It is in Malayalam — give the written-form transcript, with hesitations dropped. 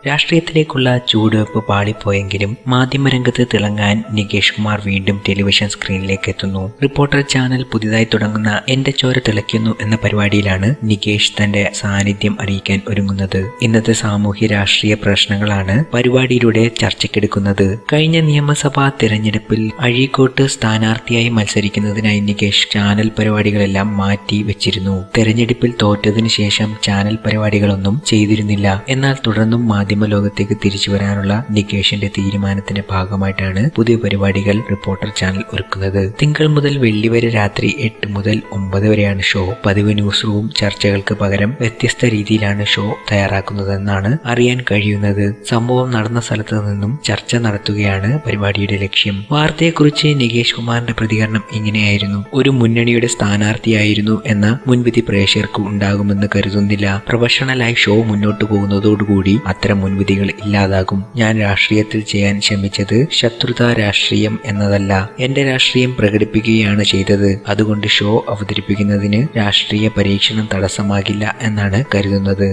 രാഷ്ട്രീയത്തിലേക്കുള്ള ചുവടുവെപ്പ് പാളിപ്പോയെങ്കിലും മാധ്യമരംഗത്ത് തിളങ്ങാൻ നികേഷ് കുമാർ വീണ്ടും ടെലിവിഷൻ സ്ക്രീനിലേക്ക് എത്തുന്നു. റിപ്പോർട്ടർ ചാനൽ പുതിയതായി തുടങ്ങുന്ന എന്റെ ചോര തിളയ്ക്കുന്നു എന്ന പരിപാടിയിലാണ് നികേഷ് തന്റെ സാന്നിധ്യം അറിയിക്കാൻ ഒരുങ്ങുന്നത്. ഇന്നത്തെ സാമൂഹ്യ രാഷ്ട്രീയ പ്രശ്നങ്ങളാണ് പരിപാടിയിലൂടെ ചർച്ചയ്ക്കെടുക്കുന്നത്. കഴിഞ്ഞ നിയമസഭാ തെരഞ്ഞെടുപ്പിൽ അഴീക്കോട്ട് സ്ഥാനാർത്ഥിയായി മത്സരിക്കുന്നതിനായി നികേഷ് ചാനൽ പരിപാടികളെല്ലാം മാറ്റി വെച്ചിരുന്നു. തെരഞ്ഞെടുപ്പിൽ തോറ്റതിനു ശേഷം ചാനൽ പരിപാടികളൊന്നും ചെയ്തിരുന്നില്ല. എന്നാൽ തുടർന്നും മാധ്യമ ലോകത്തേക്ക് തിരിച്ചു വരാനുള്ള നികേഷിന്റെ തീരുമാനത്തിന്റെ ഭാഗമായിട്ടാണ് പുതിയ പരിപാടികൾ റിപ്പോർട്ടർ ചാനൽ ഒരുക്കുന്നത്. തിങ്കൾ മുതൽ വെള്ളി വരെ രാത്രി 8 മുതൽ 9 വരെയാണ് ഷോ. പതിവ് ന്യൂസ് റൂം ചർച്ചകൾക്ക് പകരം വ്യത്യസ്ത രീതിയിലാണ് ഷോ തയ്യാറാക്കുന്നതെന്നാണ് അറിയാൻ കഴിയുന്നത്. സംഭവം നടന്ന സ്ഥലത്ത് നിന്നും ചർച്ച നടത്തുകയാണ് പരിപാടിയുടെ ലക്ഷ്യം. വാർത്തയെക്കുറിച്ച് നികേഷ് കുമാറിന്റെ പ്രതികരണം ഇങ്ങനെയായിരുന്നു: ഒരു മുന്നണിയുടെ സ്ഥാനാർത്ഥിയായിരുന്നു എന്ന മുൻവിധി പ്രേക്ഷകർക്ക് ഉണ്ടാകുമെന്ന് കരുതുന്നില്ല. പ്രൊഫഷണലായി ഷോ മുന്നോട്ടു പോകുന്നതോടുകൂടി അത്തരം മുൻവിധികൾ ഇല്ലാതാകും. ഞാൻ രാഷ്ട്രീയത്തിൽ ചെയ്യാൻ ശ്രമിച്ചത് ശത്രുതാ രാഷ്ട്രീയം എന്നതല്ല, എന്റെ രാഷ്ട്രീയം പ്രകടിപ്പിക്കുകയാണ് ചെയ്തത്. അതുകൊണ്ട് ഷോ അവതരിപ്പിക്കുന്നതിന് രാഷ്ട്രീയ പരീക്ഷണം തടസ്സമാകില്ല എന്നാണ് കരുതുന്നത്.